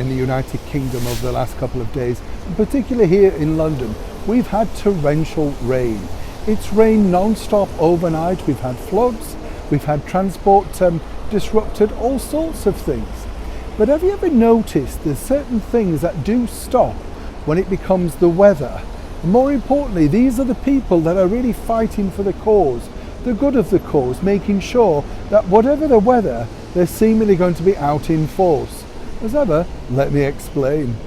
in the United Kingdom over the last couple of days, and particularly here in London, we've had torrential rain. It's rained non-stop overnight. We've had floods, we've had transport disrupted, all sorts of things. But have you ever noticed there's certain things that do stop when it becomes the weather? And more importantly, these are the people that are really fighting for the cause, the good of the cause, making sure that whatever the weather, they're seemingly going to be out in force. As ever, let me explain.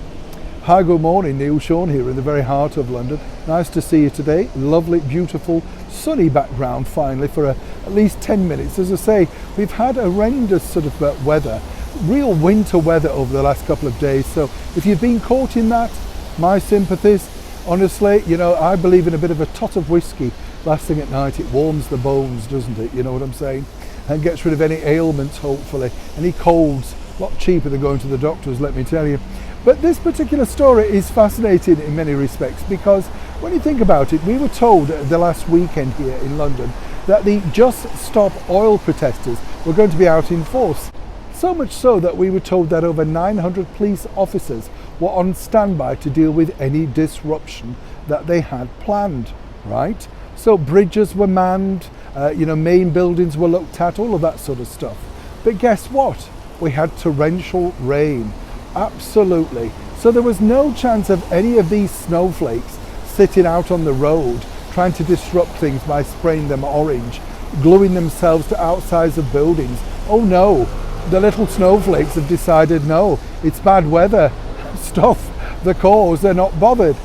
Hi, good morning, Neil Sean here in the very heart of London. Nice to see you today. Lovely, beautiful, sunny background finally for at least 10 minutes. As I say, we've had horrendous sort of weather, real winter weather over the last couple of days. So if you've been caught in that, my sympathies. Honestly, you know, I believe in a bit of a tot of whiskey last thing at night. It warms the bones, doesn't it? You know what I'm saying? And gets rid of any ailments, hopefully. Any colds, a lot cheaper than going to the doctors, let me tell you. But this particular story is fascinating in many respects, because when you think about it, we were told the last weekend here in London that the Just Stop Oil protesters were going to be out in force. So much so that we were told that over 900 police officers were on standby to deal with any disruption that they had planned, right? So bridges were manned, main buildings were looked at, all of that sort of stuff. But guess what? We had torrential rain. Absolutely. So there was no chance of any of these snowflakes sitting out on the road trying to disrupt things by spraying them orange, gluing themselves to outsides of buildings. Oh no, the little snowflakes have decided no, it's bad weather, stop the cause, they're not bothered.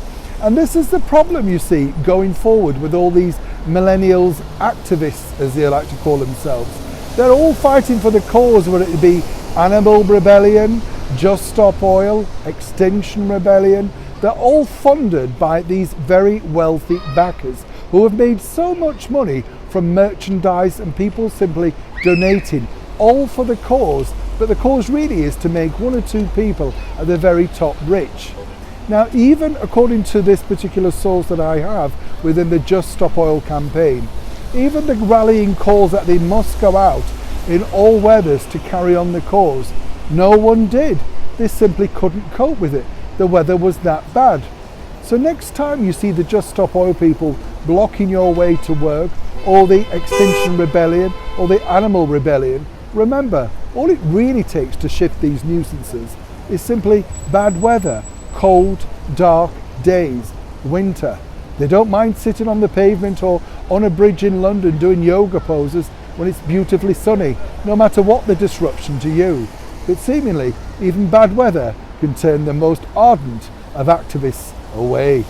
And this is the problem, you see, going forward with all these millennials activists, as they like to call themselves. They're all fighting for the cause, whether it be Animal Rebellion, Just Stop Oil, Extinction Rebellion. They're all funded by these very wealthy backers who have made so much money from merchandise and people simply donating, all for the cause. But the cause really is to make one or two people at the very top rich. Now, even according to this particular source that I have within the Just Stop Oil campaign, even the rallying calls that they must go out in all weathers to carry on the cause, no one did. They simply couldn't cope with it. The weather was that bad. So next time you see the Just Stop Oil people blocking your way to work, or the Extinction Rebellion, or the Animal Rebellion, remember, all it really takes to shift these nuisances is simply bad weather, cold, dark days, winter. They don't mind sitting on the pavement or on a bridge in London doing yoga poses when it's beautifully sunny, no matter what the disruption to you. But seemingly, even bad weather can turn the most ardent of activists away.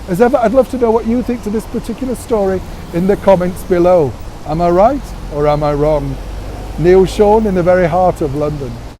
As ever, I'd love to know what you think to this particular story in the comments below. Am I right or am I wrong? Neil Sean in the very heart of London.